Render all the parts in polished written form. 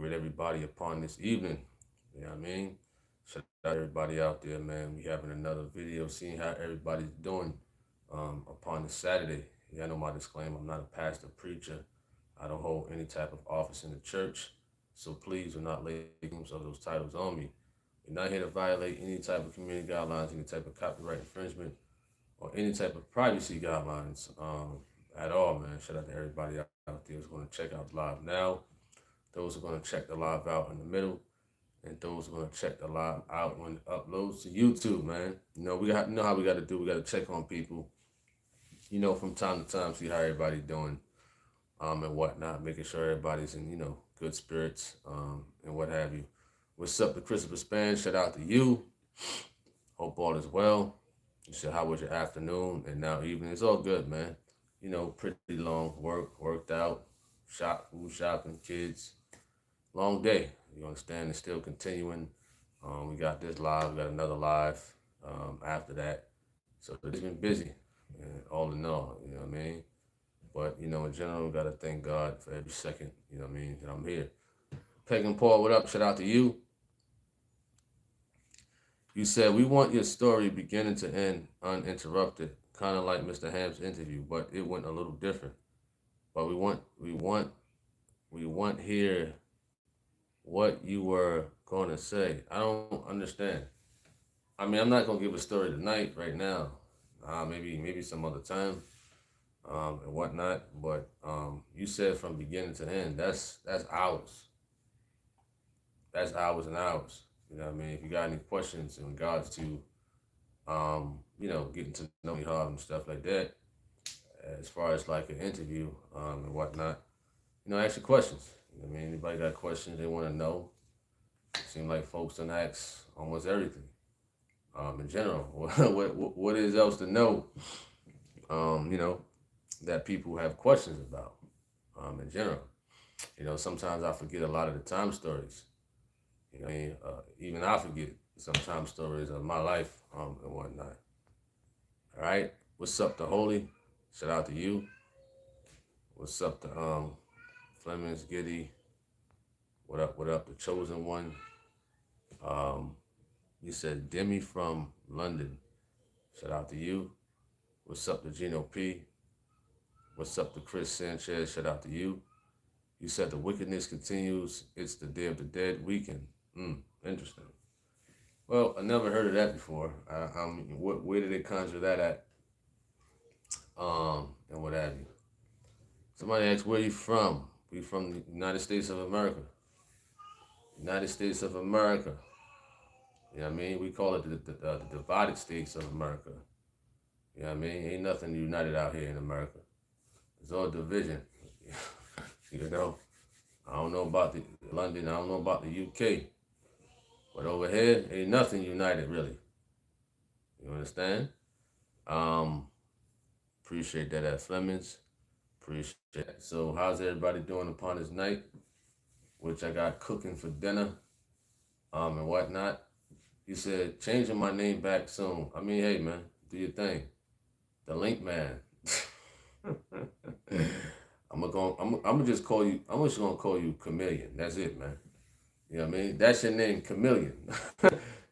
greet everybody upon this evening. You know what I mean? Shout out everybody out there, man. We having another video, seeing how everybody's doing upon this Saturday. Yeah, I know my disclaimer. I'm not a pastor, preacher. I don't hold any type of office in the church. So please do not lay claims of those titles on me. We're not here to violate any type of community guidelines, any type of copyright infringement, or any type of privacy guidelines at all, man. Shout out to everybody out there who's going to check out the live now, those who are going to check the live out in the middle, and those who are going to check the live out when it uploads to YouTube, man. You know how we got to do. We got to check on people, from time to time, see how everybody's doing, and whatnot, making sure everybody's in, good spirits, and what have you. What's up, the Christopher Span? Shout out to you. Hope all is well. You said, how was your afternoon and now evening? It's all good, man. Pretty long worked out, food shopping, kids. Long day. You understand? It's still continuing. We got this live. We got another live after that. So it's been busy, all in all. You know what I mean? But, in general, we got to thank God for every second, that I'm here. Peg and Paul, what up? Shout out to you. You said, we want your story beginning to end uninterrupted, kind of like Mr. Ham's interview, but it went a little different. But we want hear what you were going to say. I don't understand. I mean, I'm not going to give a story tonight, right now. Maybe some other time, and whatnot. But you said from beginning to end. That's hours. That's hours and hours. You know what I mean? If you got any questions in regards to, getting to know Tony Harvin and stuff like that, as far as like an interview and whatnot, ask your questions. You know what I mean? Anybody got questions they want to know? Seem like folks don't ask almost everything. In general, what is else to know? That people have questions about. In general, sometimes I forget a lot of the time stories. Even I forget sometimes stories of my life and whatnot. All right, what's up to Holy? Shout out to you. What's up to Flemings, Giddy? What up? The Chosen One. You said Demi from London. Shout out to you. What's up to Gino P? What's up to Chris Sanchez? Shout out to you. You said the wickedness continues. It's the Day of the Dead weekend. Interesting. Well, I never heard of that before. Where did they conjure that at? And what have you. Somebody asked, where are you from? We from the United States of America. United States of America. You know what I mean? We call it the divided states of America. You know what I mean? Ain't nothing united out here in America. It's all division. I don't know about the London. I don't know about the UK. But over here, ain't nothing united, really. You understand? Appreciate that at Flemings. Appreciate it. So how's everybody doing upon this night? Which I got cooking for dinner, and whatnot. He said, changing my name back soon. I mean, hey, man, do your thing. The Link Man. I'm just gonna call you Chameleon. That's it, man. You know what I mean? That's your name, Chameleon.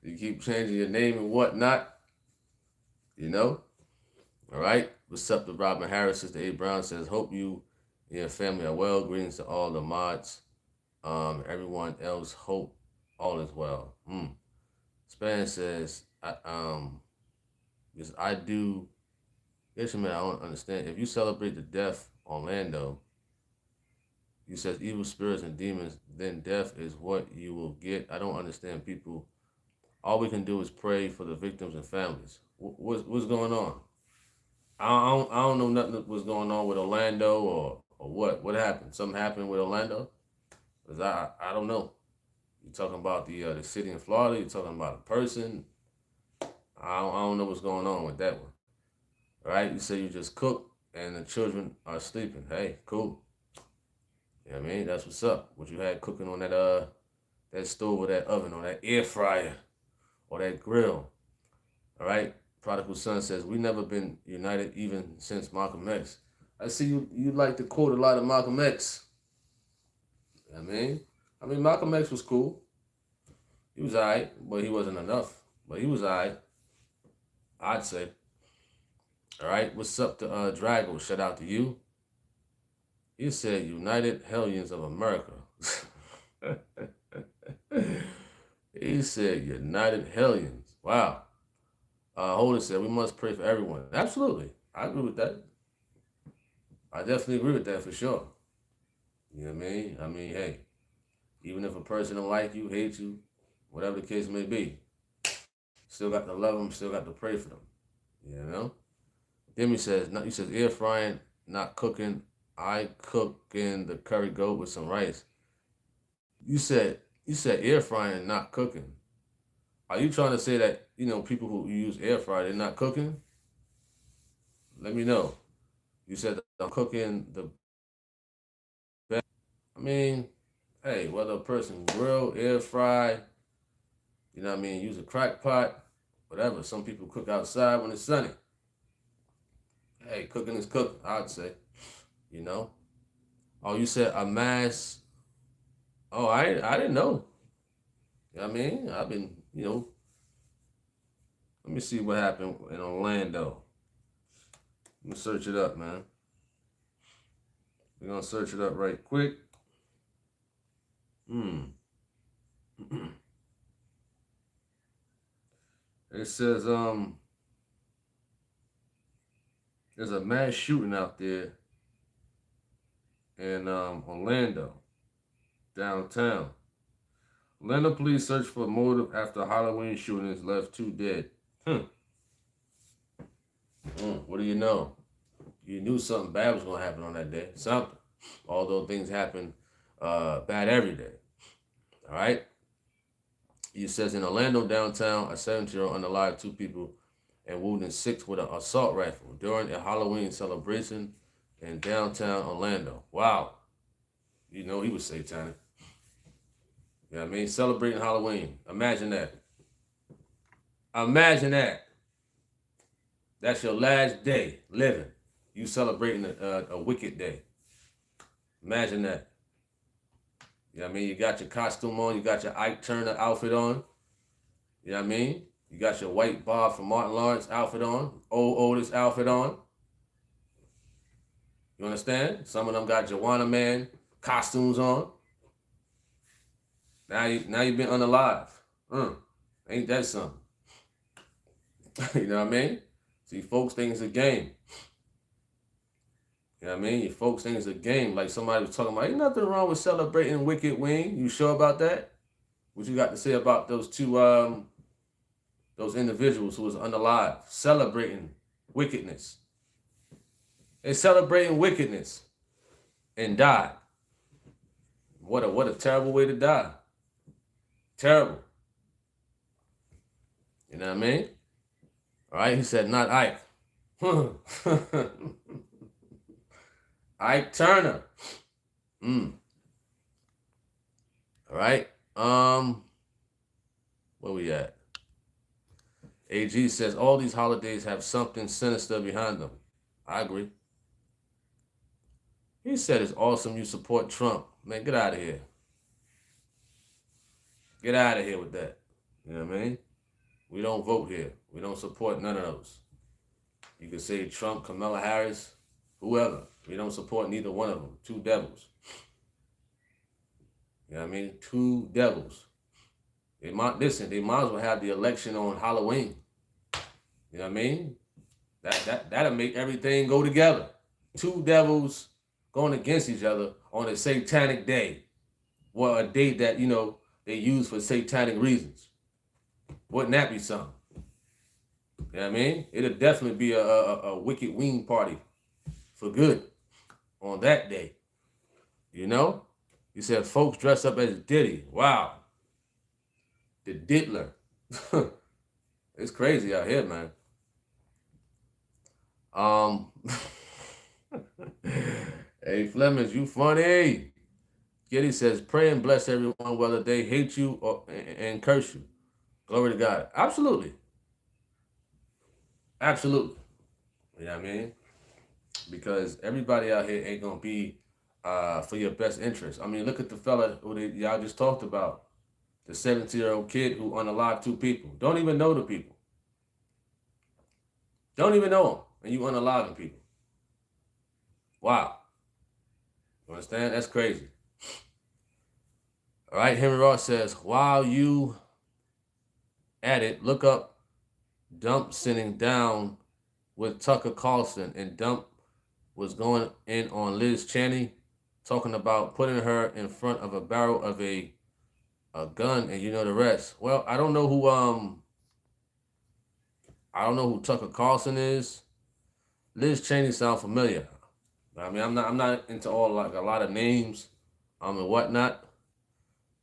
You keep changing your name and whatnot. All right? What's up to Robin Harris? Sister A. Brown says, hope you and your family are well. Greetings to all the mods. Everyone else, hope all is well. Span says, yes, I do. Yes, man, I don't understand. If you celebrate the death on Lando, you says evil spirits and demons, then death is what you will get. I don't understand people. All we can do is pray for the victims and families. What's going on? I don't know nothing that was going on with Orlando or what. What happened? Something happened with Orlando? Because I don't know. You talking about the city in Florida? You talking about a person? I don't know what's going on with that one. All right? You say you just cook and the children are sleeping. Hey, cool. You know what I mean? That's what's up. What you had cooking on that stove or that oven or that air fryer or that grill. All right? Prodigal Son says, we never been united even since Malcolm X. I see you like to quote a lot of Malcolm X. You know what I mean? I mean, Malcolm X was cool. He was alright, but he wasn't enough. But he was alright, I'd say. All right, what's up to Drago? Shout out to you. He said, United Hellions of America. He said, United Hellions. Wow. Holden said, we must pray for everyone. Absolutely. I agree with that. I definitely agree with that for sure. You know what I mean? I mean, hey, even if a person don't like you, hate you, whatever the case may be, still got to love them, still got to pray for them. You know? Demi says, he says, air frying, not cooking. I cook in the curry goat with some rice. You said air frying, not cooking. Are you trying to say that, people who use air fryer, they're not cooking? Let me know. You said I'm cooking the best. I mean, hey, whether a person grill, air fry, use a crock pot, whatever. Some people cook outside when it's sunny. Hey, cooking is cooking, I'd say. Oh, you said a mass. Oh, I didn't know. I mean, I've been, let me see what happened in Orlando. Let me search it up, man. We're going to search it up right quick. It says, there's a mass shooting out there in Orlando, downtown. Orlando police search for motive after Halloween shootings left 2 dead. What do you know? You knew something bad was going to happen on that day. Something. Although things happen bad every day. All right? It says in Orlando downtown, a 17-year-old unalived 2 people and wounded 6 with an assault rifle during a Halloween celebration in downtown Orlando. Wow. He was satanic. You know what I mean? Celebrating Halloween. Imagine that. Imagine that. That's your last day living. You celebrating a wicked day. Imagine that. You know what I mean? You got your costume on. You got your Ike Turner outfit on. You know what I mean? You got your white Bob from Martin Lawrence outfit on. Old Otis outfit on. You understand? Some of them got Joanna Man costumes on. Now you've been unalive. Ain't that something? You know what I mean? See, folks think it's a game. You know what I mean? Folks think it's a game. Like somebody was talking about, ain't nothing wrong with celebrating Wicked Wing. You sure about that? What you got to say about those 2 those individuals who was unalive, celebrating wickedness? They celebrating wickedness and died. What a terrible way to die. Terrible. You know what I mean? All right, he said, not Ike. Ike Turner. All right. Where we at? AG says all these holidays have something sinister behind them. I agree. He said it's awesome you support Trump. Man, get out of here. Get out of here with that. You know what I mean? We don't vote here. We don't support none of those. You can say Trump, Kamala Harris, whoever. We don't support neither one of them. 2 devils. You know what I mean? 2 devils. They might as well have the election on Halloween. You know what I mean? That'll make everything go together. 2 devils going against each other on a satanic day. Well, a day that, they use for satanic reasons. Wouldn't that be something? You know what I mean? It'll definitely be a wicked wing party for good on that day. You said folks dress up as Diddy. Wow. The Diddler. It's crazy out here, man. Hey, Flemings, you funny. Giddy says, pray and bless everyone, whether they hate you and curse you. Glory to God. Absolutely. Absolutely. You know what I mean? Because everybody out here ain't going to be for your best interest. I mean, look at the fella who y'all just talked about, the 17-year-old kid who unalived 2 people. Don't even know the people. Don't even know them, and you unaliving people. Wow. You understand? That's crazy. All right, Henry Ross says, while you at it, look up Dump sitting down with Tucker Carlson, and Dump was going in on Liz Cheney, talking about putting her in front of a barrel of a gun, and you know the rest. Well, I don't know who Tucker Carlson is. Liz Cheney sounds familiar. I mean, I'm not into all like a lot of names, and whatnot.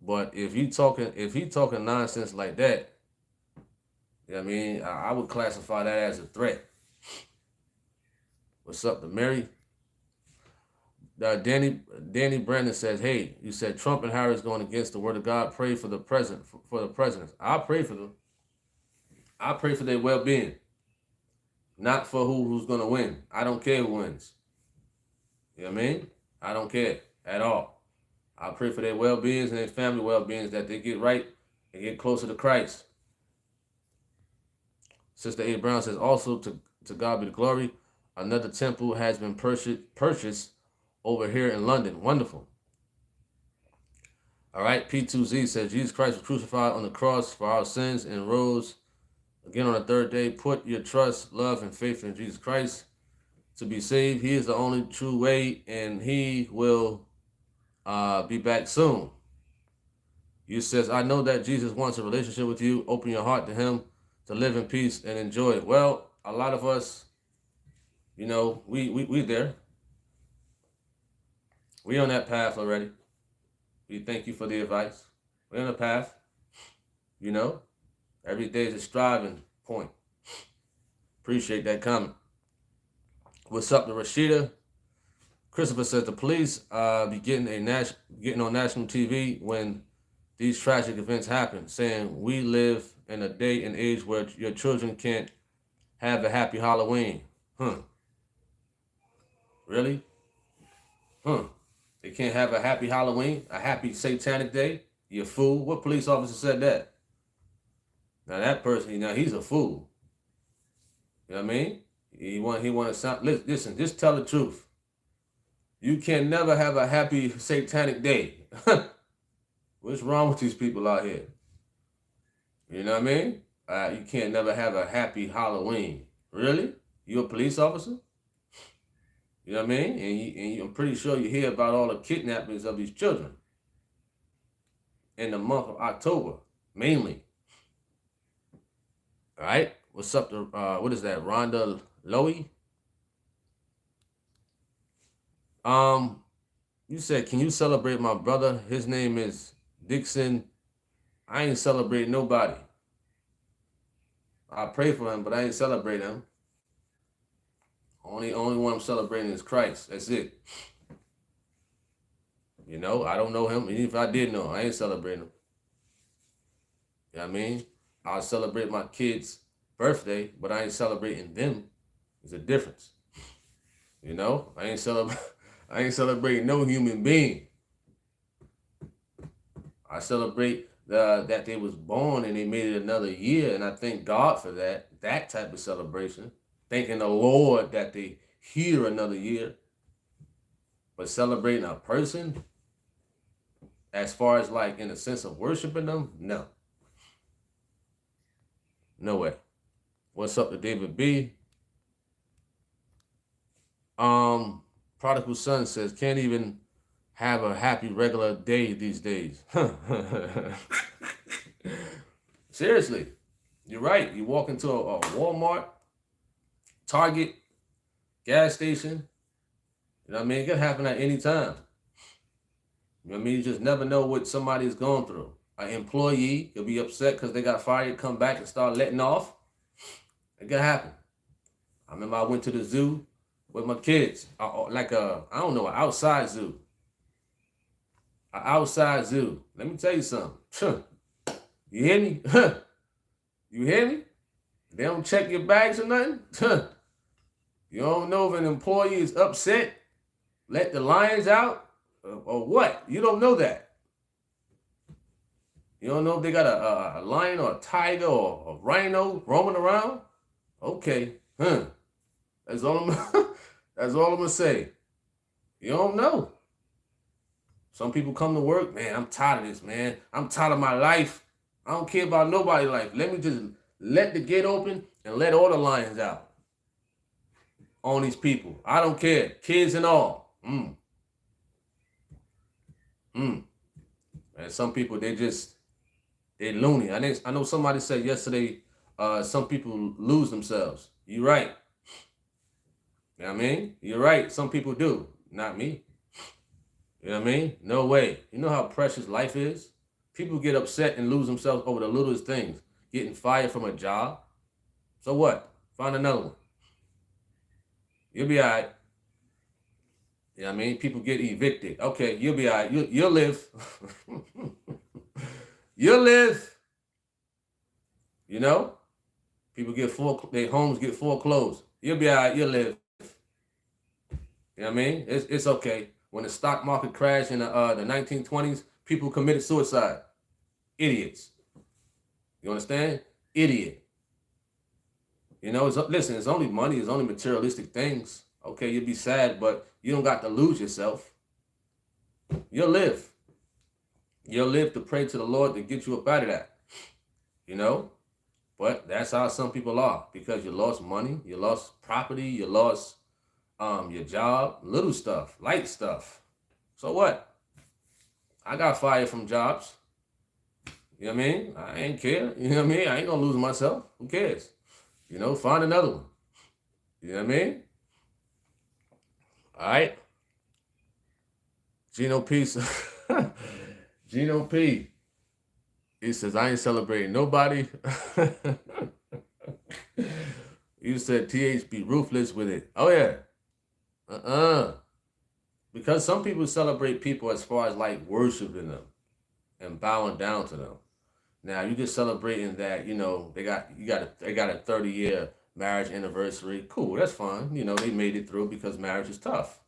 But if he talking nonsense like that, you know what I mean, I would classify that as a threat. What's up to Mary? Danny Brandon says, hey, you said Trump and Harris going against the word of God. Pray for the president, for the presidents. I pray for them. I pray for their well-being, not for who's going to win. I don't care who wins. You know what I mean? I don't care at all. I pray for their well-beings and their family well-beings, that they get right and get closer to Christ. Sister A. Brown says, also to God be the glory. Another temple has been purchased over here in London. Wonderful. All right. P2Z says, Jesus Christ was crucified on the cross for our sins and rose again on the 3rd day. Put your trust, love, and faith in Jesus Christ to be saved. He is the only true way, and he will be back soon. You says, I know that Jesus wants a relationship with you. Open your heart to him to live in peace and enjoy it. Well, a lot of us, you know, we there. We on that path already. We thank you for the advice. We're on the path. You know, every day is a striving point. Appreciate that comment. What's up to Rashida? Christopher says the police be getting on national TV when these tragic events happen, saying we live in a day and age where your children can't have a happy Halloween. Really? They can't have a happy Halloween, a happy satanic day? You fool. What police officer said that? Now that person, he's a fool. You know what I mean? He want to sound, listen, just tell the truth. You can never have a happy satanic day. What's wrong with these people out here? You know what I mean? You can't never have a happy Halloween. Really? You a police officer? You know what I mean? And I'm pretty sure you hear about all the kidnappings of these children in the month of October, mainly. All right? What's up to, what is that, Rhonda Lowy? You said, can you celebrate my brother? His name is Dixon. I ain't celebrating nobody. I pray for him, but I ain't celebrating him. Only one I'm celebrating is Christ. That's it. You know, I don't know him. Even if I did know him, I ain't celebrating him. You know what I mean? I'll celebrate my kid's birthday, but I ain't celebrating them. There's a difference. You know, I ain't celebrating no human being. I celebrate that they was born and they made it another year, and I thank God for that type of celebration. Thanking the Lord that they here another year. But celebrating a person, as far as like in the sense of worshiping them, no. No way. What's up to David B? Prodigal Son says, can't even have a happy regular day these days. Seriously, you're right. You walk into a Walmart, Target, gas station, you know what I mean? It can happen at any time. You know what I mean? You just never know what somebody's going through. An employee could be upset because they got fired, come back and start letting off. It can happen. I remember I went to the zoo with my kids, like an outside zoo. An outside zoo. Let me tell you something. You hear me? You hear me? They don't check your bags or nothing. You don't know if an employee is upset. Let the lions out. or what? You don't know that. You don't know if they got a lion or a tiger or a rhino roaming around? Okay, That's all I'm. That's all I'm gonna say. You don't know. Some people come to work, man. I'm tired of this, man. I'm tired of my life. I don't care about nobody's life. Let me just let the gate open and let all the lions out on these people. I don't care, kids and all. And some people they loony. I know somebody said yesterday, some people lose themselves. You right. You know what I mean? You're right. Some people do. Not me. You know what I mean? No way. You know how precious life is? People get upset and lose themselves over the littlest things. Getting fired from a job. So what? Find another one. You'll be all right. You know what I mean? People get evicted. Okay, you'll be all right. You'll live. You'll live. You know? People their homes get foreclosed. You'll be all right. You'll live. You know what I mean? It's okay. When the stock market crashed in the 1920s, people committed suicide. Idiots. You understand? Idiot. You know, listen, it's only money, it's only materialistic things. Okay, you'll be sad, but you don't got to lose yourself. You'll live. You'll live to pray to the Lord to get you up out of that. You know? But that's how some people are, because you lost money, you lost property, you lost your job, little stuff, light stuff. So what? I got fired from jobs. You know what I mean? I ain't care. You know what I mean? I ain't gonna lose myself. Who cares? You know, find another one. You know what I mean? All right. Gino P. Gino P. He says, I ain't celebrating nobody. You said TH be ruthless with it. Oh, yeah. Because some people celebrate people as far as like worshiping them and bowing down to them. Now you just celebrating that, you know, they got a 30-year marriage anniversary. Cool, that's fine. You know, they made it through because marriage is tough.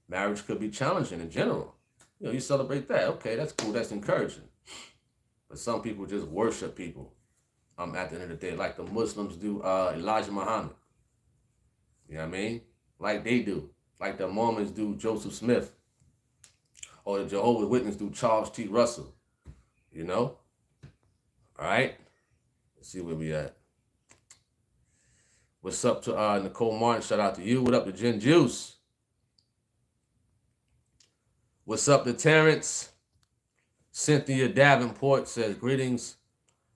Marriage could be challenging in general. You know, you celebrate that. Okay, that's cool. That's encouraging. But some people just worship people. At the end of the day, like the Muslims do Elijah Muhammad. You know what I mean? Like they do. Like the Mormons do Joseph Smith. Or the Jehovah's Witnesses do Charles T. Russell. You know? All right? Let's see where we at. What's up to Nicole Martin? Shout out to you. What up to Jen Juice? What's up to Terrence? Cynthia Davenport says, greetings.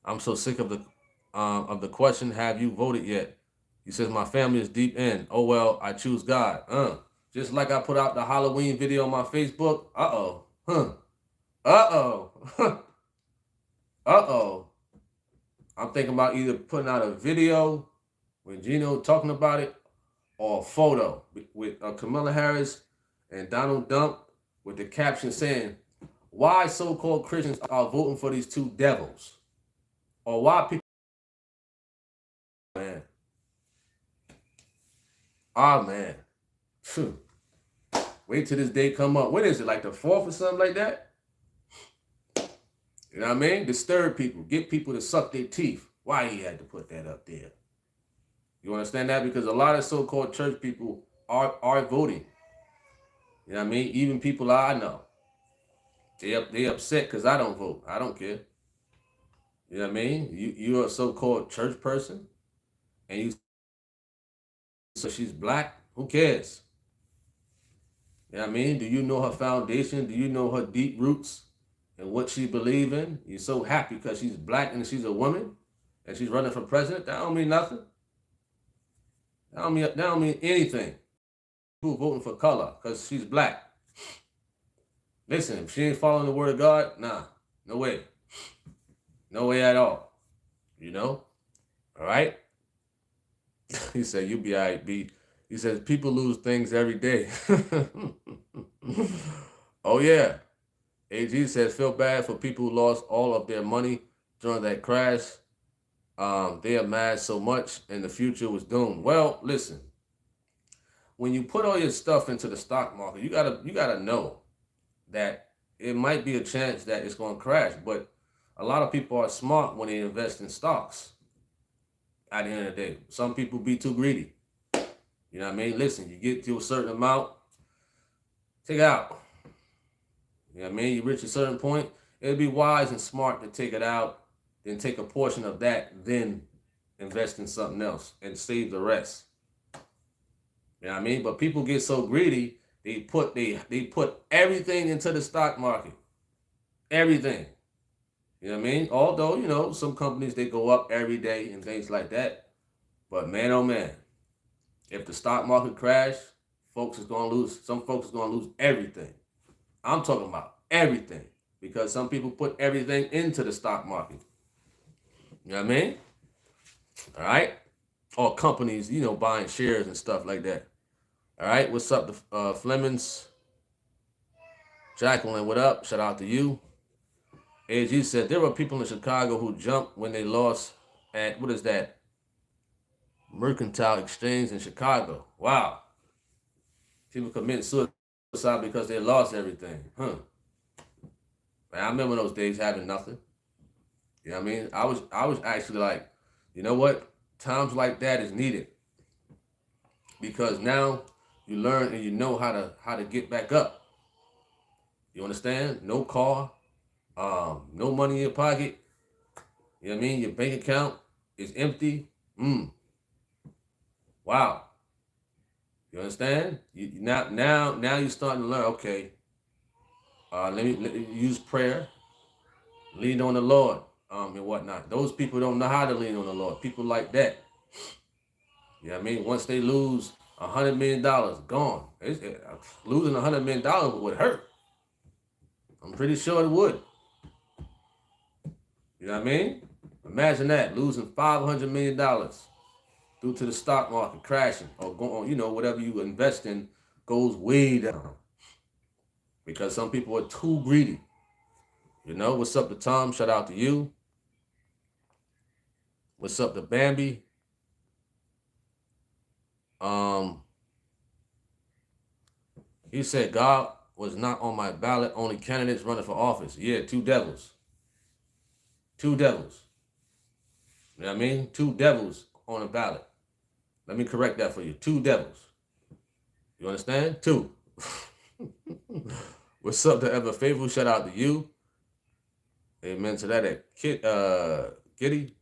I'm so sick of the question, have you voted yet? He says, my family is deep in. Oh, well, I choose God. Just like I put out the Halloween video on my Facebook. Uh-oh. I'm thinking about either putting out a video with Gino talking about it or a photo with Kamala Harris and Donald Trump with the caption saying, why so-called Christians are voting for these two devils? Or why people... Man. Man. Wait till this day come up. When is it? Like the 4th or something like that? You know what I mean? Disturb people. Get people to suck their teeth. Why he had to put that up there? You understand that? Because a lot of so-called church people are voting. You know what I mean? Even people I know. They upset because I don't vote. I don't care. You know what I mean? You're a so-called church person and you so she's black. Who cares? You know what I mean? Do you know her foundation? Do you know her deep roots and what she believes in? You're so happy because she's black and she's a woman and she's running for president? That don't mean nothing. That don't mean anything. People voting for color because she's black. Listen, if she ain't following the word of God, nah, no way. No way at all. You know? All right? He said, you be all right, B. He says, people lose things every day. Oh, yeah. AG says, feel bad for people who lost all of their money during that crash. They amassed so much and the future was doomed. Well, listen. When you put all your stuff into the stock market, you gotta know. that it might be a chance that it's going to crash. But a lot of people are smart when they invest in stocks. At the end of the day, some people be too greedy. You know what I mean? Listen, you get to a certain amount, take it out. You know what I mean? You reach a certain point, it'd be wise and smart to take it out, then take a portion of that, then invest in something else and save the rest. You know what I mean? But people get so greedy, they put everything into the stock market. Everything. You know what I mean? Although, some companies they go up every day and things like that. But man, oh man, if the stock market crash, some folks is gonna lose everything. I'm talking about everything. Because some people put everything into the stock market. You know what I mean? All right? Or companies, buying shares and stuff like that. All right, what's up, Flemings? Jacqueline, what up? Shout out to you. AG said there were people in Chicago who jumped when they lost at, what is that? Mercantile Exchange in Chicago. Wow. People committing suicide because they lost everything. Man, I remember those days having nothing. You know what I mean? I was actually like, you know what? Times like that is needed. Because now you learn and you know how to get back up. You understand? No car, no money in your pocket. You know what I mean? Your bank account is empty. Wow. You understand? Now you're starting to learn. Okay. Let me use prayer, lean on the Lord, and whatnot. Those people don't know how to lean on the Lord. People like that. You know what I mean? Once they lose $100 million, gone. Losing $100 million would hurt. I'm pretty sure it would. You know what I mean? Imagine that, losing $500 million due to the stock market crashing or going, whatever you invest in goes way down. Because some people are too greedy. What's up to Tom? Shout out to you. What's up to Bambi? He said God was not on my ballot, only candidates running for office. Yeah, two devils. Two devils. You know what I mean? Two devils on a ballot. Let me correct that for you. Two devils. You understand? Two. What's up to Ever Faithful? Shout out to you. Amen to that. Giddy.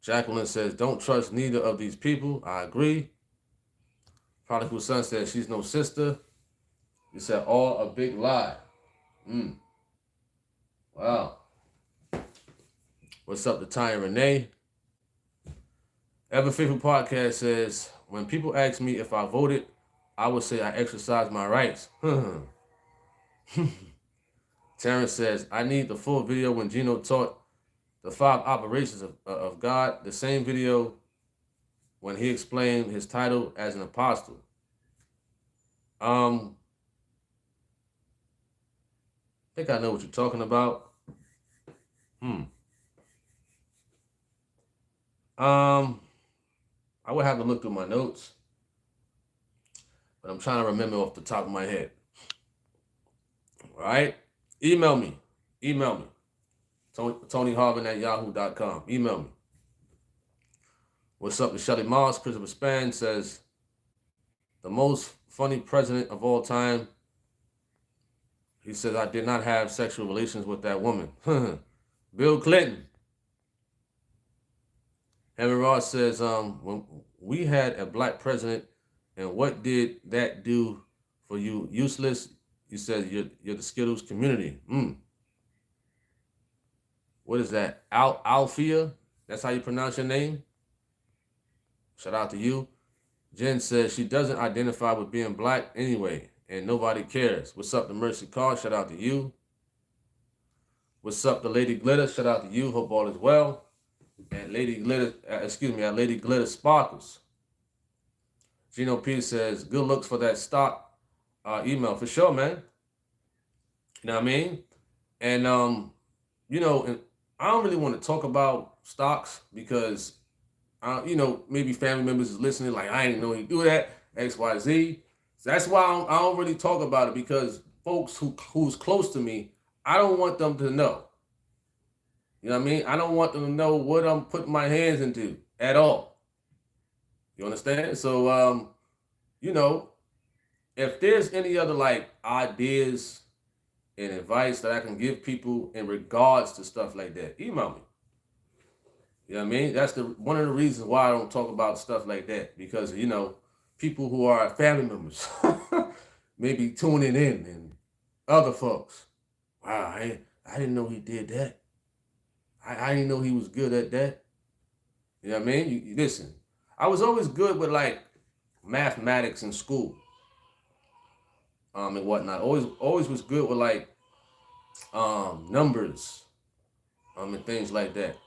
Jacqueline says, don't trust neither of these people. I agree. Prodigal Son says, she's no sister. He said, all a big lie. Wow. What's up to Ty and Renee? Ever Faithful Podcast says, when people ask me if I voted, I would say I exercised my rights. Terrence says, I need the full video when Gino taught the 5 operations of God. The same video when he explained his title as an apostle. I think I know what you're talking about. I would have to look through my notes, but I'm trying to remember off the top of my head. All right? Email me. Tony Harvin at yahoo.com. Email me. What's up to Shelly Moss? Christopher Span says, the most funny president of all time. He says, I did not have sexual relations with that woman. Bill Clinton. Henry Ross says, when we had a black president, and what did that do for you? Useless. You said you're the Skittles community. What is that? Alfia? That's how you pronounce your name? Shout out to you. Jen says she doesn't identify with being black anyway, and nobody cares. What's up to Mercy Carr? Shout out to you. What's up to Lady Glitter? Shout out to you. Hope all is well. And Lady Glitter Sparkles. Gino P says, good looks for that stock email. For sure, man. You know what I mean? And, and I don't really want to talk about stocks because, maybe family members is listening like, I didn't know you do that, X, Y, Z. So that's why I don't really talk about it because folks who's close to me, I don't want them to know. You know what I mean? I don't want them to know what I'm putting my hands into at all. You understand? So, you know, if there's any other like ideas and advice that I can give people in regards to stuff like that, email me. You know what I mean? That's the one of the reasons why I don't talk about stuff like that, because you know, people who are family members maybe tuning in and other folks. Wow, I didn't know he did that. I didn't know he was good at that. You know what I mean? You listen. I was always good with like mathematics in school, and whatnot. Always was good with like numbers, and things like that.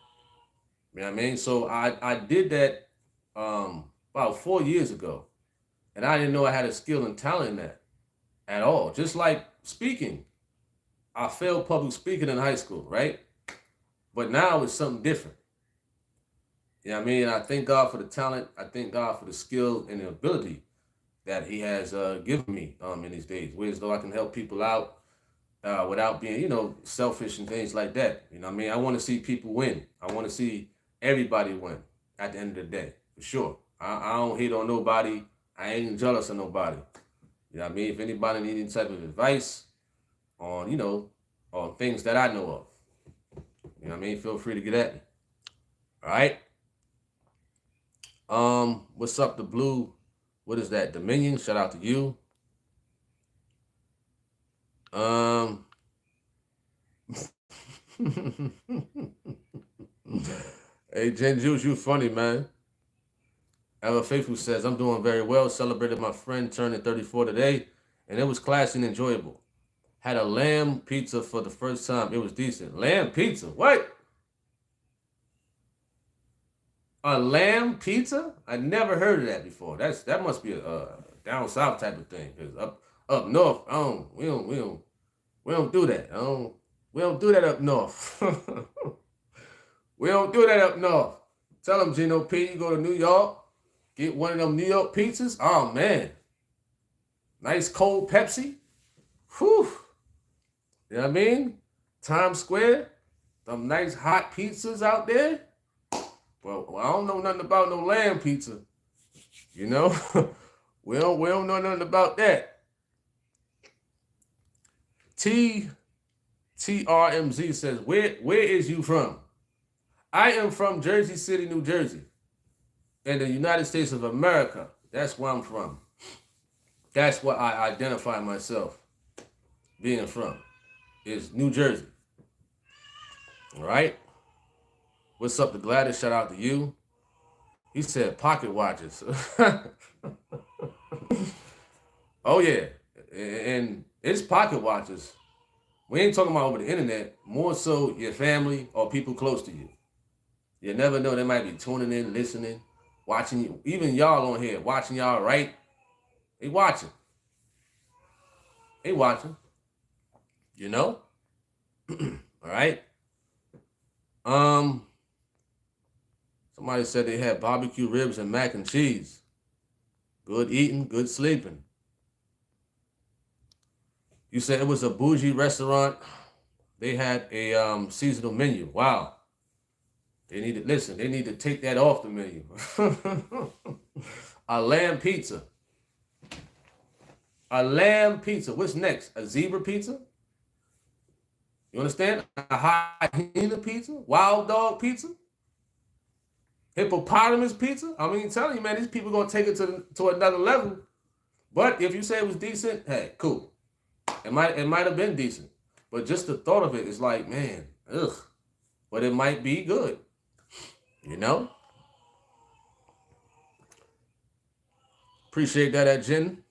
You know what I mean? So I did that about 4 years ago, and I didn't know I had a skill and talent in that at all. Just like speaking, I failed public speaking in high school, right? But now it's something different. You know what I mean? I thank God for the talent. I thank God for the skill and the ability that He has given me in these days. Whereas though I can help people out without being, you know, selfish and things like that. You know what I mean? I want to see people win. I want to see everybody win at the end of the day, for sure. I don't hate on nobody. I ain't jealous of nobody. You know what I mean? If anybody needs any type of advice on, you know, on things that I know of, you know what I mean? Feel free to get at me. All right? What's up, the blue? What is that? Dominion. Shout out to you. Hey, Jen Juice, you funny, man. Ever Faithful says, I'm doing very well. Celebrated my friend turning 34 today, and it was classy and enjoyable. Had a lamb pizza for the first time. It was decent. Lamb pizza? What? A lamb pizza? I never heard of that before. That must be a down south type of thing. Cause up north, we don't do that. We don't do that up north. We don't do that up north. Tell them, Gino P, you go to New York, get one of them New York pizzas. Oh man, nice cold Pepsi. Whew. You know what I mean? Times Square, them nice hot pizzas out there. Well, I don't know nothing about no lamb pizza. You know, we don't know nothing about that. TRMZ says, where is you from? I am from Jersey City, New Jersey, in the United States of America. That's where I'm from. That's what I identify myself being from, is New Jersey. All right? What's up to Gladys? Shout out to you. He said pocket watches. Oh, yeah. And it's pocket watches. We ain't talking about over the internet. More so your family or people close to you. You never know. They might be tuning in, listening, watching you. Even y'all on here, watching y'all, right? They watching. They watching. You know? All right? Somebody said they had barbecue ribs and mac and cheese. Good eating, good sleeping. You said it was a bougie restaurant. They had a seasonal menu. Wow. They need to take that off the menu. A lamb pizza. A lamb pizza. What's next? A zebra pizza? You understand? A hyena pizza? Wild dog pizza? Hippopotamus pizza? I mean, telling you, man, these people gonna take it to another level. But if you say it was decent, hey, cool. It might have been decent. But just the thought of it is like, man, ugh. But it might be good. You know? Appreciate that, Jen.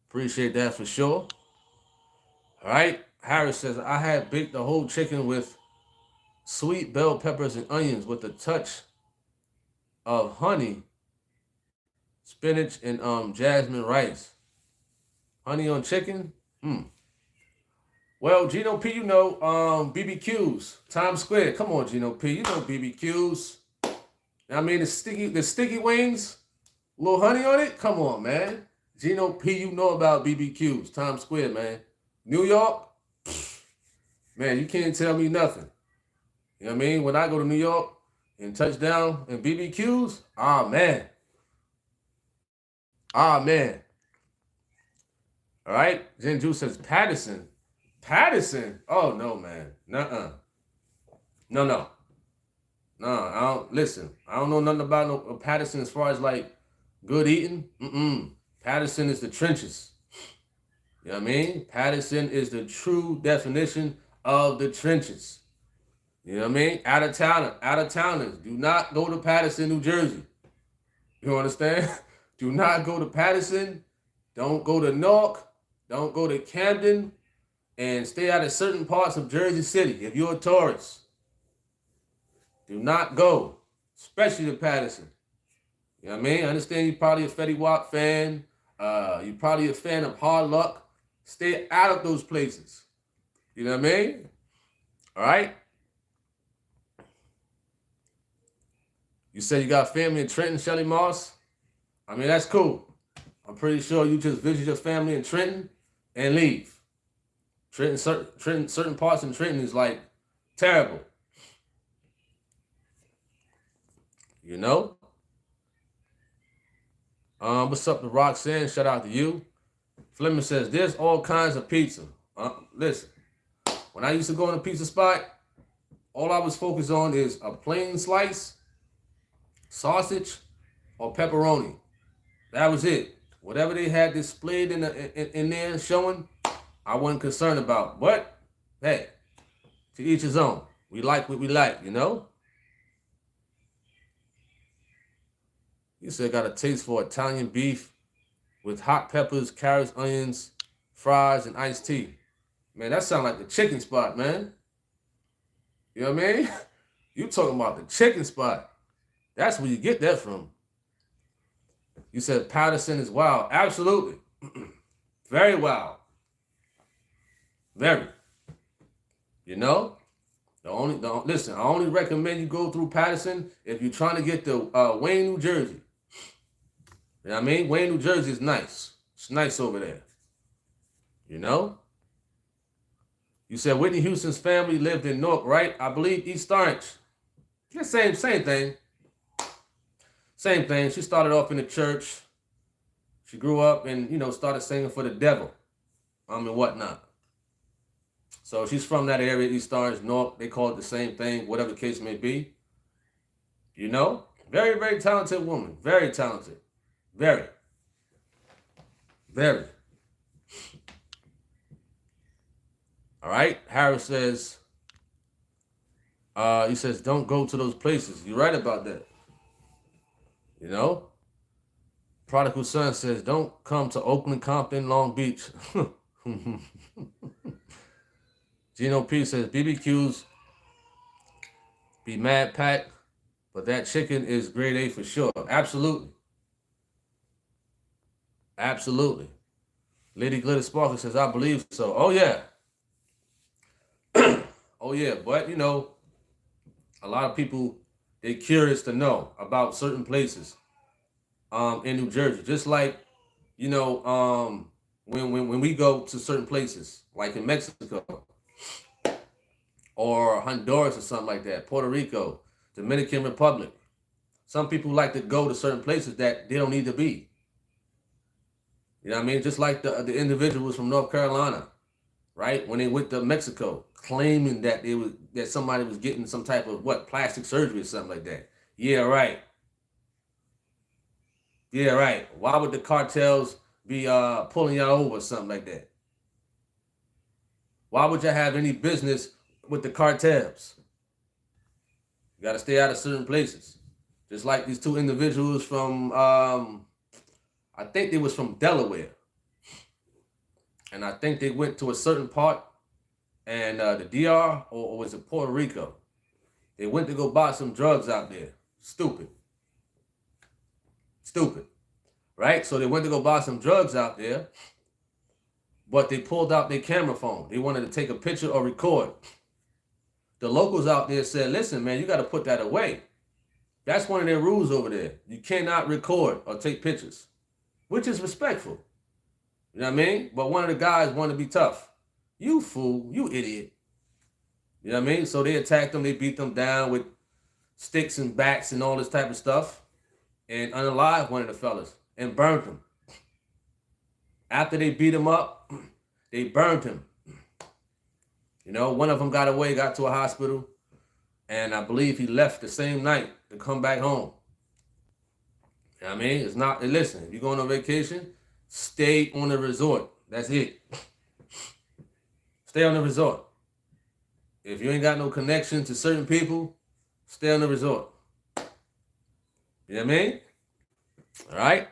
Appreciate that for sure. All right. Harris says, I had baked the whole chicken with sweet bell peppers and onions with a touch of honey, spinach, and jasmine rice. Honey on chicken? Well, Gino P, you know, BBQs, Times Square. Come on, Gino P, you know BBQs. I mean, the sticky wings, a little honey on it. Come on, man. Gino P, you know about BBQs, Times Square, man. New York, man, you can't tell me nothing. You know what I mean? When I go to New York and touchdown and BBQs, ah man, ah man. All right. Jen Juice says Patterson. Patterson? Oh no, man. Nuh-uh. No, no. No, I don't listen. I don't know nothing about no Patterson as far as like good eating. Mm-mm. Patterson is the trenches. You know what I mean? Patterson is the true definition of the trenches. You know what I mean? Out of towners. Do not go to Patterson, New Jersey. You understand? Do not go to Patterson. Don't go to Newark. Don't go to Camden. And stay out of certain parts of Jersey City if you're a tourist. Do not go, especially to Patterson. You know what I mean? I understand you're probably a Fetty Wap fan. You're probably a fan of Hard Luck. Stay out of those places. You know what I mean? All right? You said you got family in Trenton, Shelly Moss? I mean, that's cool. I'm pretty sure you just visit your family in Trenton and leave. Certain parts in Trenton is like terrible. You know? What's up to Roxanne? Shout out to you. Fleming says, there's all kinds of pizza. Listen, when I used to go in a pizza spot, all I was focused on is a plain slice, sausage, or pepperoni. That was it. Whatever they had displayed in there showing, I wasn't concerned about. But, hey, to each his own. We like what we like, you know? You said got a taste for Italian beef with hot peppers, carrots, onions, fries, and iced tea. Man, that sounds like the chicken spot, man. You know what I mean? You talking about the chicken spot. That's where you get that from. You said Patterson is wild. Absolutely. Very wild. Very. You know? Listen, I only recommend you go through Patterson if you're trying to get to Wayne, New Jersey. You know what I mean? Wayne, New Jersey is nice. It's nice over there. You know? You said Whitney Houston's family lived in Newark, right? I believe East Orange. Yeah, same thing. Same thing. She started off in the church. She grew up and, started singing for the devil. And whatnot. So she's from that area, East Orange, Newark. They call it the same thing, whatever the case may be. You know? Very, very talented woman. Very talented. Very. Very. All right. Harris says, he says, don't go to those places. You're right about that. You know? Prodigal Son says, don't come to Oakland, Compton, Long Beach. Gino P says, BBQs be mad packed, but that chicken is grade A for sure. Absolutely. Absolutely. Lady Glitter Sparkle says, I believe so. Oh, yeah. Oh, yeah. But, a lot of people, they're curious to know about certain places in New Jersey. Just like, when we go to certain places, like in Mexico or Honduras or something like that, Puerto Rico, Dominican Republic. Some people like to go to certain places that they don't need to be. You know what I mean? Just like the individuals from North Carolina, right? When they went to Mexico, claiming that somebody was getting some type of plastic surgery or something like that. Yeah, right. Yeah, right. Why would the cartels be pulling y'all over or something like that? Why would y'all have any business with the cartels? You got to stay out of certain places. Just like these two individuals from, I think they was from Delaware. And I think they went to a certain part and the DR, or was it Puerto Rico? They went to go buy some drugs out there. Stupid. Right? So they went to go buy some drugs out there, but they pulled out their camera phone. They wanted to take a picture or record. The locals out there said, listen, man, you got to put that away. That's one of their rules over there. You cannot record or take pictures, which is respectful. You know what I mean? But one of the guys wanted to be tough. You fool, you idiot. You know what I mean? So they attacked them, they beat them down with sticks and bats and all this type of stuff, and unalived one of the fellas and burned him. After they beat him up, they burned him. You know, one of them got away, got to a hospital, and I believe he left the same night to come back home. You know what I mean? It's not, listen, if you're going on vacation, stay on the resort. That's it. Stay on the resort. If you ain't got no connection to certain people, stay on the resort. You know what I mean? All right.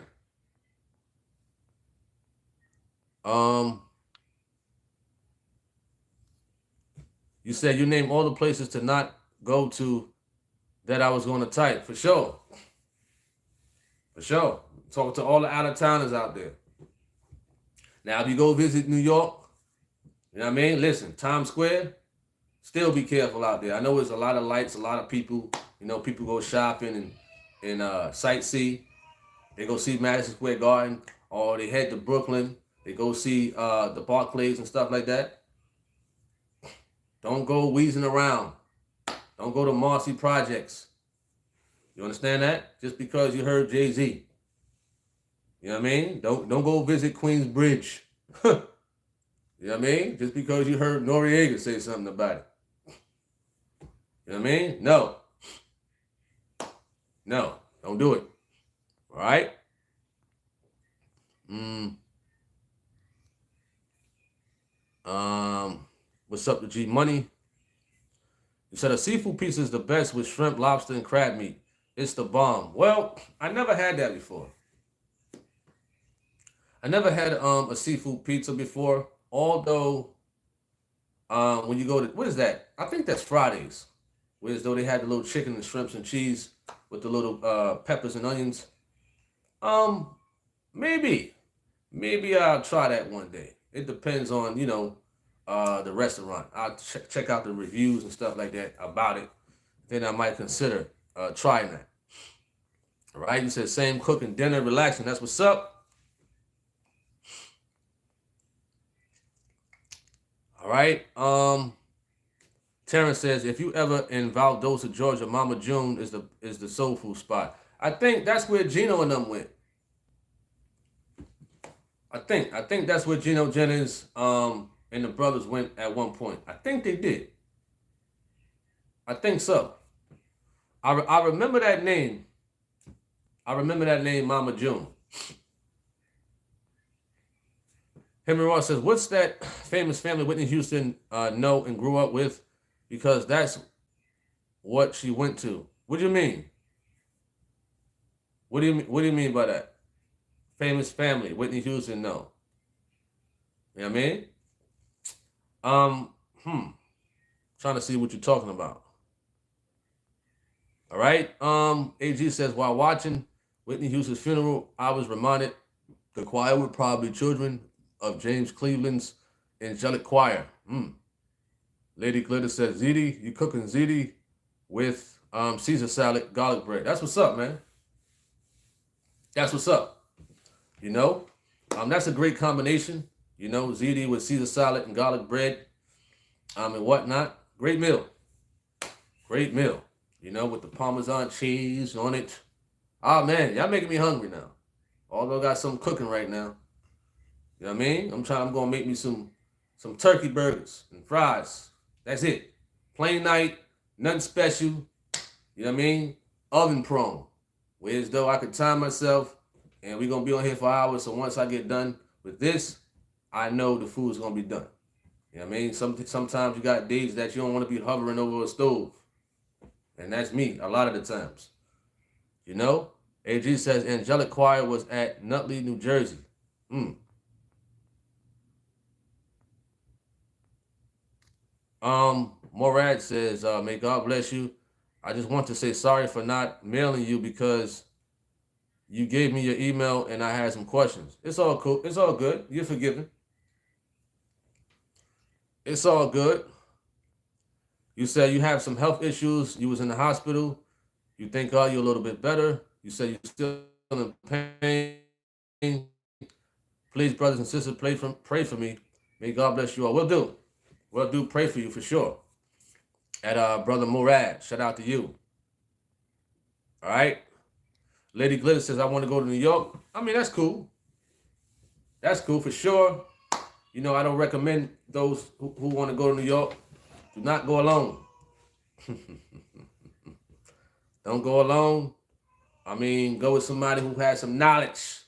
You said you named all the places to not go to that I was going to type. For sure. For sure. Talking to all the out-of-towners out there. Now, if you go visit New York, you know what I mean? Listen, Times Square, still be careful out there. I know there's a lot of lights, a lot of people. You know, people go shopping and sightsee. They go see Madison Square Garden, or they head to Brooklyn. They go see the Barclays and stuff like that. Don't go wheezing around. Don't go to Marcy Projects. You understand that? Just because you heard Jay-Z. You know what I mean? Don't go visit Queensbridge. You know what I mean? Just because you heard Noriega say something about it. You know what I mean? No. No. Don't do it. All right? What's up to G Money? You said a seafood pizza is the best with shrimp, lobster, and crab meat. It's the bomb. Well, I never had that before. I never had a seafood pizza before. Although, when you go to, what is that? I think that's Fridays. Whereas though they had the little chicken and shrimps and cheese with the little peppers and onions. Maybe I'll try that one day. It depends on, you know, the restaurant. I'll check out the reviews and stuff like that about it. Then I might consider trying that. All right, you said same cooking, dinner, relaxing. That's what's up. All right. Terrence says, if you ever in Valdosta, Georgia, Mama June is the soul food spot. I think that's where Gino and them went. I think that's where Gino Jennings and the brothers went at one point. I think they did. I think so. I remember that name. I remember that name, Mama June. Henry Ross says, what's that famous family Whitney Houston know and grew up with? Because that's what she went to. What do you mean? What do you mean by that? Famous family, Whitney Houston, no. You know what I mean? Trying to see what you're talking about. All right. AG says, while watching Whitney Houston's funeral, I was reminded the choir were probably children of James Cleveland's angelic choir. Lady Glitter says, ziti, you cooking ziti with Caesar salad, garlic bread. That's what's up, man. That's what's up. You know, that's a great combination. You know, ziti with Caesar salad and garlic bread, and whatnot. Great meal. Great meal. You know, with the Parmesan cheese on it. Oh man, y'all making me hungry now. Although I got some cooking right now. You know what I mean? I'm gonna make me some turkey burgers and fries. That's it. Plain night, nothing special. You know what I mean? Oven prone. Whereas though I could time myself and we're gonna be on here for hours. So once I get done with this, I know the food's gonna be done. You know what I mean? Sometimes you got days that you don't want to be hovering over a stove. And that's me a lot of the times. You know? AG says Angelic Choir was at Nutley, New Jersey. Morad says, may God bless you. I just want to say sorry for not mailing you because you gave me your email and I had some questions. It's all cool. It's all good. You're forgiven. It's all good. You said you have some health issues. You was in the hospital. You thank God you're a little bit better. You said you're still in pain. Please, brothers and sisters, pray for me. May God bless you all. Will do. Will do. Pray for you for sure. At Brother Murad, shout out to you. All right. Lady Glitter says, I want to go to New York. I mean, that's cool. That's cool for sure. You know, I don't recommend those who want to go to New York. Do not go alone. Don't go alone. I mean, go with somebody who has some knowledge.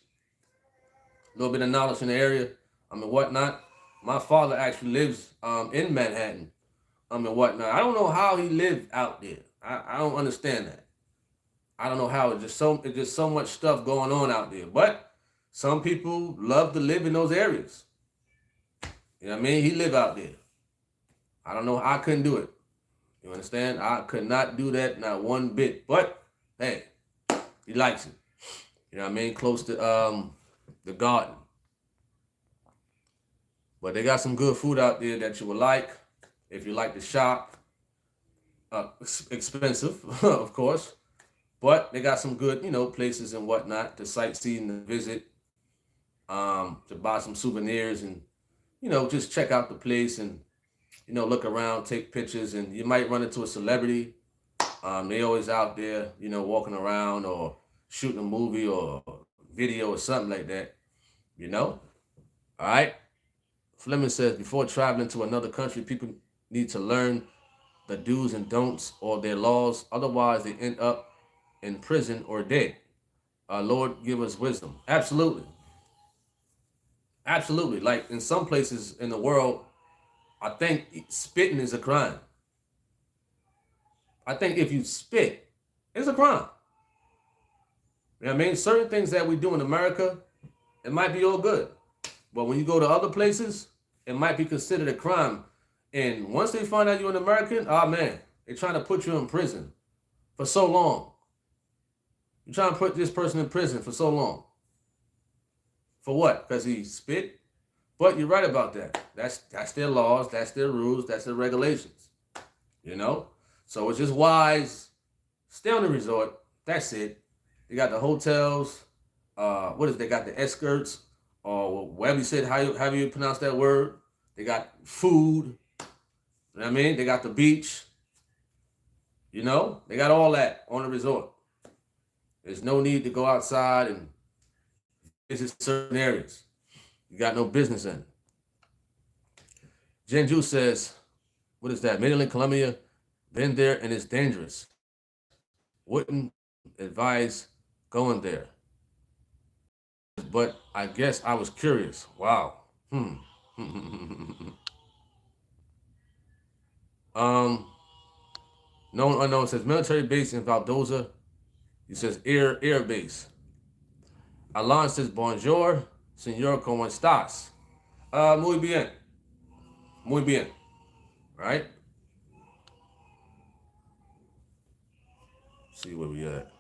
A little bit of knowledge in the area. I mean, whatnot. My father actually lives in Manhattan. I mean, whatnot. I don't know how he lived out there. I don't understand that. I don't know how. It's just so much stuff going on out there. But some people love to live in those areas. You know what I mean? He live out there. I don't know. I couldn't do it. You understand? I could not do that, not one bit. But hey, he likes it. You know what I mean? Close to the garden. But they got some good food out there that you would like if you like to shop. Expensive, of course. But they got some good, places and whatnot to sightsee and to visit, to buy some souvenirs and, just check out the place and, look around, take pictures, and you might run into a celebrity. They always out there, walking around or shooting a movie or video or something like that, All right. Fleming says, before traveling to another country, people need to learn the do's and don'ts or their laws. Otherwise, they end up in prison or dead. Lord, give us wisdom. Absolutely. Absolutely. Like in some places in the world, I think spitting is a crime. I think if you spit, it's a crime. You know what I mean? Certain things that we do in America, it might be all good. But when you go to other places, it might be considered a crime. And once they find out you're an American, man, they're trying to put you in prison for so long. You're trying to put this person in prison for so long. For what? Because he spit? But you're right about that. That's their laws, that's their rules, that's their regulations. So it's just wise. Stay on the resort. That's it. They got the hotels. They got the escorts, or whatever you said, how you pronounce that word. They got food. You know what I mean? They got the beach. They got all that on the resort. There's no need to go outside and visit certain areas. You got no business in it. Jenju says, what is that? Medellin, Colombia. Been there and it's dangerous. Wouldn't advise going there. But I guess I was curious. Wow. Known unknown says military base in Valdoza. He says air base. Alan says bonjour, señor, ¿cómo estás? Muy bien. Muy bien. Right? See where we at.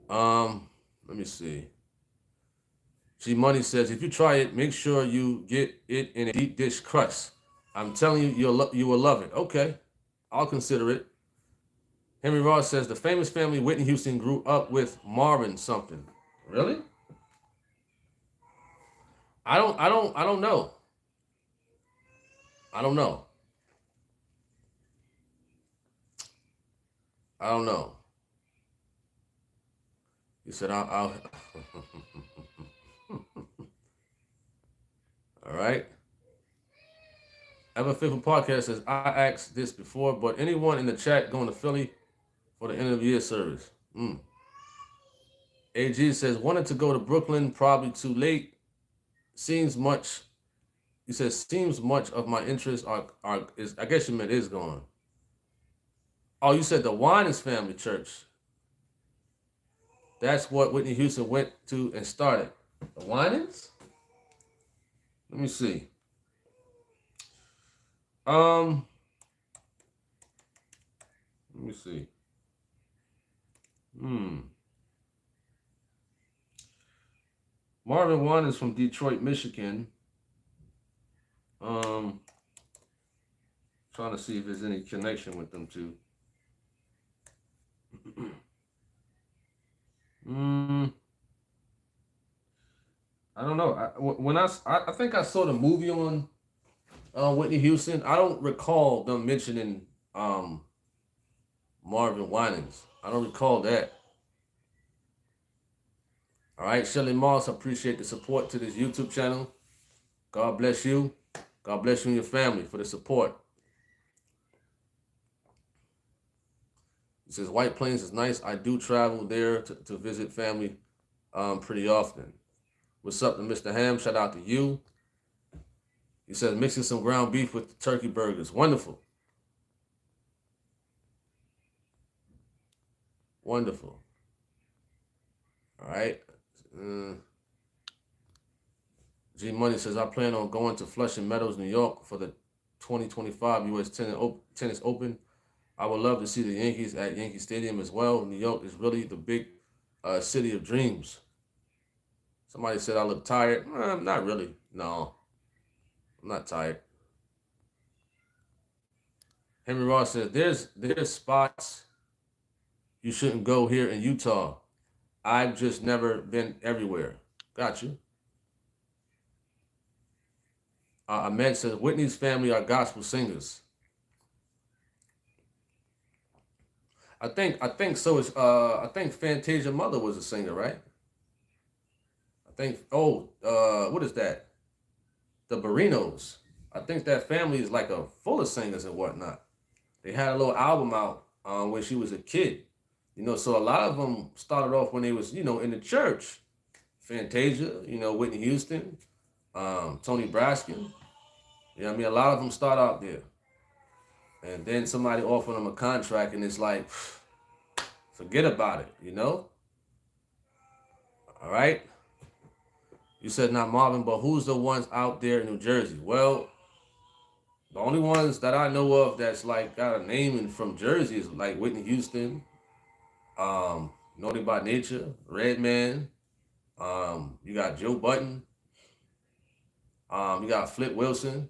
Let me see. G Money says, if you try it, make sure you get it in a deep dish crust. I'm telling you, you will love it. Okay, I'll consider it. Henry Ross says, the famous family Whitney Houston grew up with Marvin something. Really? I don't know. I don't know. I don't know. He said, I'll All right. Ever Faithful Podcast says, I asked this before, but anyone in the chat going to Philly for the end of the year service? AG says, wanted to go to Brooklyn, probably too late. Seems much. He says, seems much of my interest is, I guess you meant is gone. Oh, you said the Winans Family Church. That's what Whitney Houston went to and started. The Winans? Let me see. Let me see. Marvin Winans from Detroit, Michigan. Trying to see if there's any connection with them two. I don't know. I think I saw the movie on Whitney Houston. I don't recall them mentioning um, Marvin Winans. I don't recall that. All right, Shelly Moss, I appreciate the support to this YouTube channel. God bless you. God bless you and your family for the support. He says White Plains is nice. I do travel there to visit family pretty often. What's up to Mr. Ham? Shout out to you. He says mixing some ground beef with the turkey burgers. Wonderful. Wonderful. All right. G Money says I plan on going to Flushing Meadows, New York for the 2025 U.S. Tennis Open. I would love to see the Yankees at Yankee Stadium as well. New York is really the big city of dreams. Somebody said I look tired. Not really. No, I'm not tired. Henry Ross says there's spots you shouldn't go here in Utah. I've just never been everywhere. Got you. Ahmed says Whitney's family are gospel singers. I think so. Is I think Fantasia mother was a singer, right? I think. What is that? The Barinos. I think that family is like a full of singers and whatnot. They had a little album out when she was a kid. So a lot of them started off when they was in the church. Fantasia, Whitney Houston, Tony Braskin. A lot of them start out there, and then somebody offered them a contract, and it's like, forget about it. All right. You said not Marvin, but who's the ones out there in New Jersey? Well, the only ones that I know of that's like got a name from Jersey is like Whitney Houston, Naughty by Nature, Redman. You got Joe Button. You got Flip Wilson.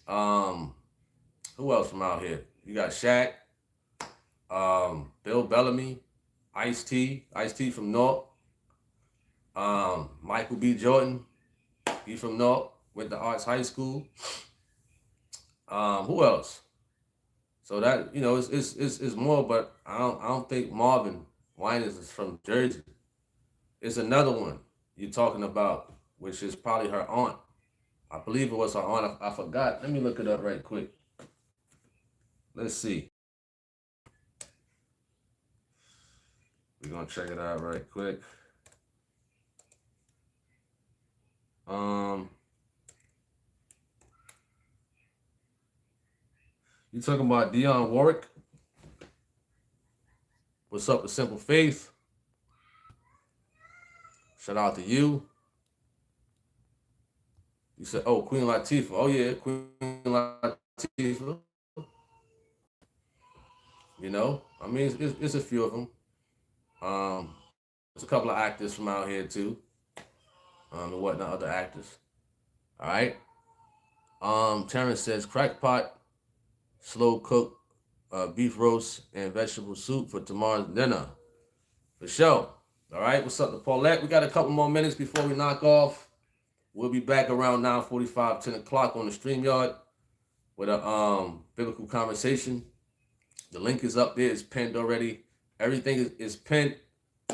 Who else from out here? You got Shaq, Bill Bellamy, Ice-T from North. Michael B. Jordan, he from North, went to Arts High School. Who else? So that it's more, but I don't think Marvin Winans is from Jersey. It's another one you're talking about, which is probably her aunt. I believe it was her aunt. I forgot. Let me look it up right quick. Let's see. We're gonna check it out right quick. You talking about Dionne Warwick? What's up with Simple Faith? Shout out to you. You said, oh, Queen Latifah. Oh, yeah, Queen Latifah. It's a few of them. There's a couple of actors from out here, too. And whatnot, other actors. All right. Terrence says, crackpot, slow cook, beef roast, and vegetable soup for tomorrow's dinner. For sure. All right. What's up to Paulette? We got a couple more minutes before we knock off. We'll be back around 9:45, 10 o'clock on the StreamYard with a biblical conversation. The link is up there. It's pinned already. Everything is pinned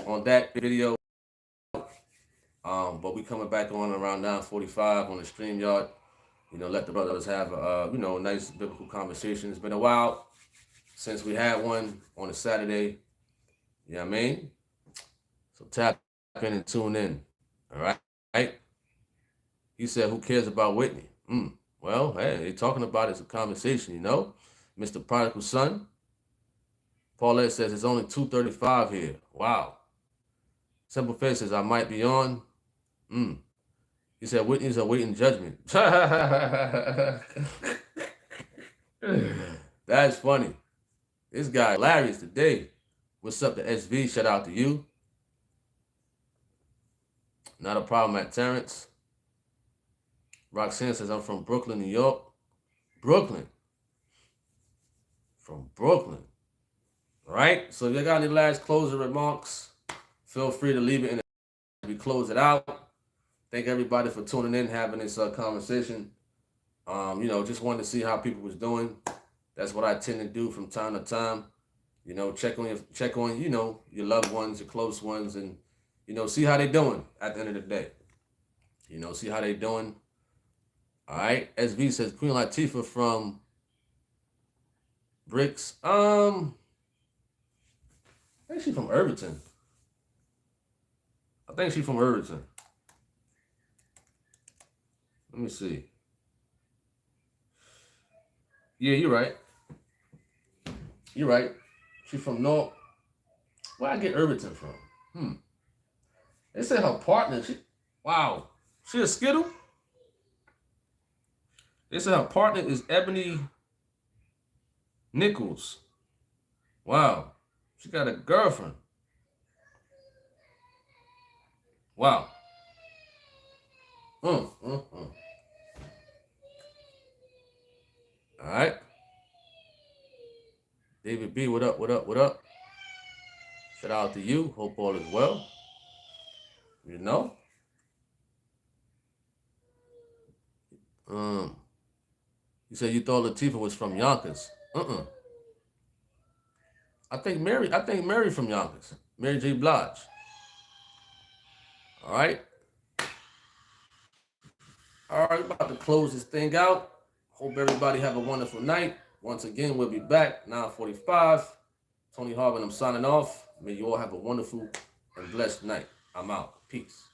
on that video. But we coming back on around 9:45 on the StreamYard. Let the brothers have a nice biblical conversation. It's been a while since we had one on a Saturday. You know what I mean? So tap in and tune in. All right? He said, who cares about Whitney? Well, hey, they're talking about it's a conversation, Mr. Prodigal Son. Paulette says it's only 2:35 here. Wow. Simple Face says I might be on. He said Whitney's awaiting judgment. That's funny. This guy hilarious today. What's up to SV? Shout out to you. Not a problem at Terrence. Roxanne says I'm from Brooklyn, New York. Brooklyn. From Brooklyn. All right. So if you got any last closing remarks, feel free to leave it in the we close it out. Thank everybody for tuning in, having this conversation. Just wanted to see how people was doing. That's what I tend to do from time to time. Check on your loved ones, your close ones, and see how they doing at the end of the day. See how they doing. All right. SV says Queen Latifah from Bricks. I think she's from Irvington. I think she's from Irvington. Let me see. Yeah, you're right. You're right. She's from North. Where I get Irvington from? They said her partner. Wow. She a Skittle? They said her partner is Ebony Nichols. Wow. She got a girlfriend. Wow. All right. David B, what up, what up, what up? Shout out to you. Hope all is well. You know? You said you thought Latifah was from Yonkers. I think Mary from Yonkers. Mary J. Blige. All right. All right, about to close this thing out. Hope everybody have a wonderful night. Once again, we'll be back 9:45. Tony Harvin, I'm signing off. May you all have a wonderful and blessed night. I'm out. Peace.